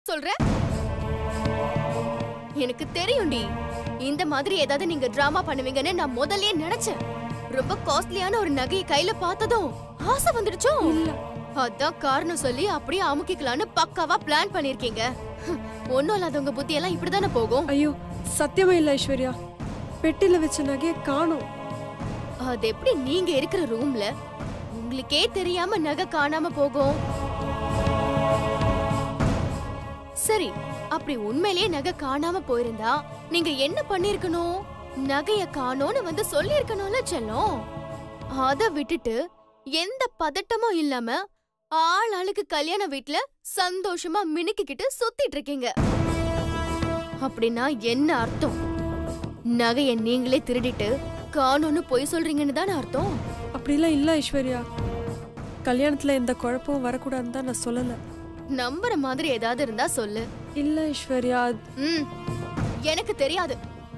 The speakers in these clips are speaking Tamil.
சொல்ற? எனக்கு தெரியும்டி, இந்த மாதிரி ஏதாவது நீங்க டிராமா பண்ணுவீங்கன்னு நான் முதல்லயே நினைச்சேன். ரொம்ப காஸ்ட்லியான ஒரு நகையை கையில பார்த்ததும் ஆசை வந்துடுச்சோ? இல்ல, அதான் காரணம் சொல்லி அப்படியே அமுக்கிக்கலான்னு பக்காவா பிளான் பண்ணிருக்கீங்க. ஒண்ணும் இல்லாதவங்க புத்தி எல்லாம் இப்படிதானே போகும். ஐயோ சத்தியமா இல்ல ஐஸ்வர்யா, பெட்டில வச்ச நகையை காணோம். அது எப்படி நீங்க இருக்கிற ரூம்ல உங்களுக்கே தெரியாம நகை காணாம போகும்? சரி, அப்படி உண்மையிலேயே நகை காணாம போயிருந்தா நீங்க என்ன பண்ணிருக்கணும்? நகைய காணோன்னு வந்து சொல்லி இருக்கணும்ல செல்லம். அத விட்டுட்டு எந்த பதட்டமும் இல்லாம ஆளுக்கு கல்யாண வீட்ல சந்தோஷமா மினுக்கிட்டு சுத்திட்டு இருக்கீங்க. அப்படின்னா என்ன அர்த்தம்? நகைய நீங்களே திருடிட்டு காணோன்னு பொய் சொல்றீங்கன்னு தானே அர்த்தம்? அப்படிலாம் இல்ல ஐஸ்வர்யா, கல்யாணத்துல எந்த குழப்பமும் வரக்கூடாதுன்னு தான் நான் சொல்லல. நம்புற மாதிரி ஏதாவது இருந்தா சொல்லு. இல்ல ஐஸ்வர்யா. எனக்கு தெரியாது.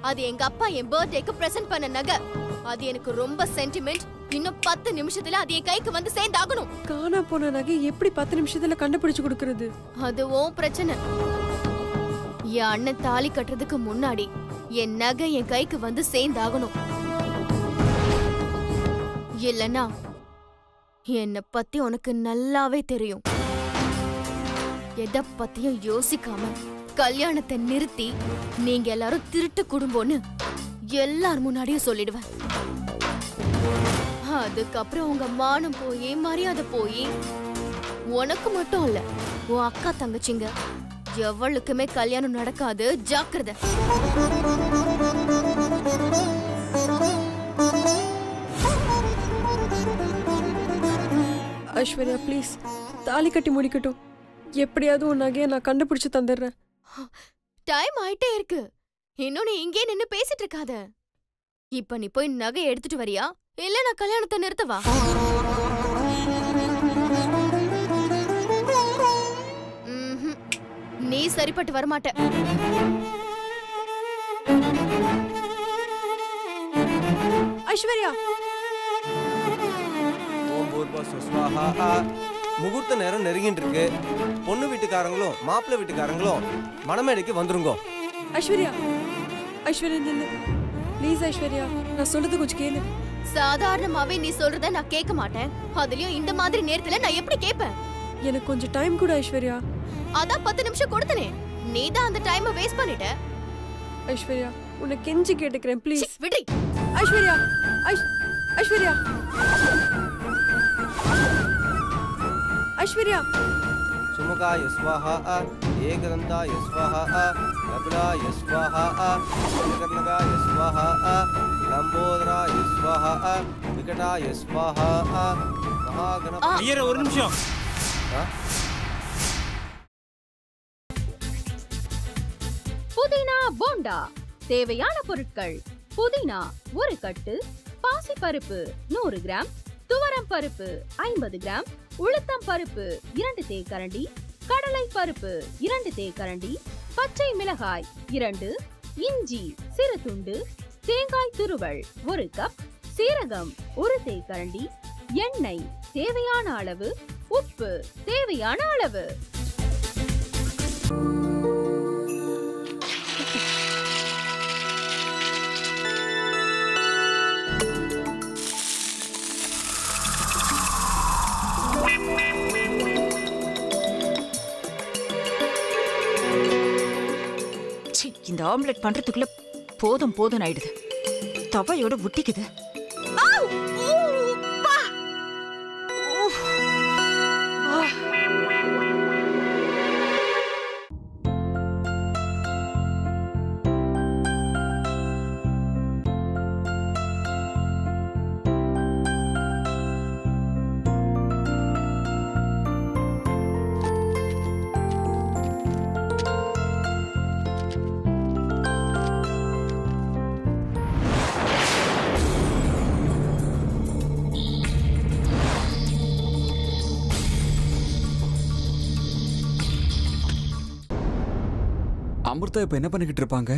அது எங்க அப்பா என் பர்த்டேக்கு பிரசன்ட் பண்ண நகை. அது எனக்கு ரொம்ப சென்டிமெண்ட். இன்னும் 10 நிமிஷத்துல அது என் கைக்கு வந்து சேர்ந்தாகணும். காணா போன நகை எப்படி 10 நிமிஷத்துல கண்டுபிடிச்சு கொடுக்கறது? அதுவும் பிரச்சனை. என் அண்ணன் தாலி கட்டுறதுக்கு முன்னாடி என் நகை என் கைக்கு வந்து சேர்ந்தாகணும். இல்லனா என்ன பத்தி உனக்கு நல்லாவே தெரியும். எதை பத்தியும் யோசிக்காம கல்யாணத்தை நிறுத்தி நீங்க எல்லாரும் திருட்டு குடும்பம்னு எல்லார் முன்னாடியும் சொல்லிடுவேன். அதுக்கப்புறம் உங்க மானம் போய் மரியாதை போய் உனக்கு மட்டும் இல்ல, உன் அக்கா தங்கச்சிங்க எவளுக்குமே கல்யாணம் நடக்காது. ஜாக்கிரதை. ஐஸ்வர்யா ப்ளீஸ், தாலி கட்டி முடிக்கட்டும். எப்படியாவது உன் நகையை நான் கண்டுபிடிச்சு தந்துடுறேன். டைம் ஆயிட்டே இருக்கு. இன்னும் நீ இங்கே நின்னு பேசிட்டு இருக்காத. இப்ப நீ போய் நகை எடுத்துட்டு வரியா, இல்ல நான் கல்யாணத்தை நிறுத்தவா? நீ சரிப்பட்டு வரமாட்ட. ஐஸ்வர்யா, முகூர்த்த நேரம் நெருங்கிட்டு இருக்கு. பொண்ணு வீட்டுக்காரங்களும் மாப்பிள்ளை வீட்டுக்காரங்களும் மணமேடைக்கு வந்துருங்க. ஐஸ்வர்யா, ஐஸ்வர்யா நில்லு ப்ளீஸ். ஐஸ்வர்யா, நான் சொல்றது கொஞ்சம் கேளு. சாதாரணமாவே நீ சொல்றத நான் கேட்க மாட்டேன். அதுலயும் இந்த மாதிரி நேரத்துல நான் எப்படி கேட்பேன்? எனக்கு கொஞ்சம் டைம் கூட ஐஸ்வர்யா. அதான் 10 நிமிஷம் கொடுத்தனே, நீ தான் அந்த டைமை வேஸ்ட் பண்ணிட்ட. ஐஸ்வர்யா, உன்னை கெஞ்சி கேட்டுக்கிறேன் ப்ளீஸ். விடு. ஐஸ்வர்யா, ஐஸ்வர்யா, ஐஸ்வர்யா. சுமுகாய ஸ்வாஹா, ஏகதந்தாய ஸ்வாஹா, கபிலாய ஸ்வாஹா, ஜகர்ணகாய ஸ்வாஹா, லம்போதராய ஸ்வாஹா, விகடாய ஸ்வாஹா, மகாகணபதி. ஐயரே ஒரு நிமிஷம். புதினா போண்டா தேவையான பொருட்கள்: புதினா 1 கட்டு, பாசிப்பருப்பு 100 கிராம், துவரம் பருப்பு 50 கிராம், உளுத்தம் பருப்பு 2 தேக்கரண்டி, கடலை பருப்பு 2 தேக்கரண்டி, பச்சை மிளகாய் 2, இஞ்சி சிறு துண்டு, தேங்காய் துருவல் 1 கப், சீரகம் 1 தேக்கரண்டி, எண்ணெய் தேவையான அளவு, உப்பு தேவையான அளவு. இந்த ஆம்லெட் பண்றதுக்குள்ள போதும் போதும் ஆயிடுது. தவையோட ஒட்டிக்குது. அமிர்தா இப்ப என்ன பண்ணிக்கிட்டு இருப்பாங்க?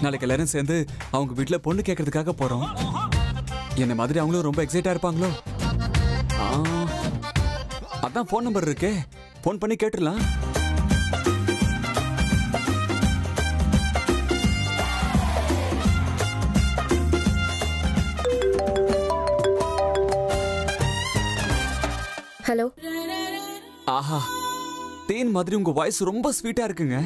நாளைக்கு எல்லாரும் சேர்ந்து அவங்க வீட்டுல பொண்ணு கேட்கறதுக்காக போறோம். என்ன மாதிரி அவங்களும் ரொம்ப எக்ஸைட்டா இருப்பாங்களோ? அதான் போன் நம்பர் இருக்கே, ஃபோன் பண்ணி கேட்டுடலாம். ஹலோ. ஆஹா, தேன் மாதிரி உங்க வாய்ஸ் ரொம்ப ஸ்வீட்டா இருக்குங்க.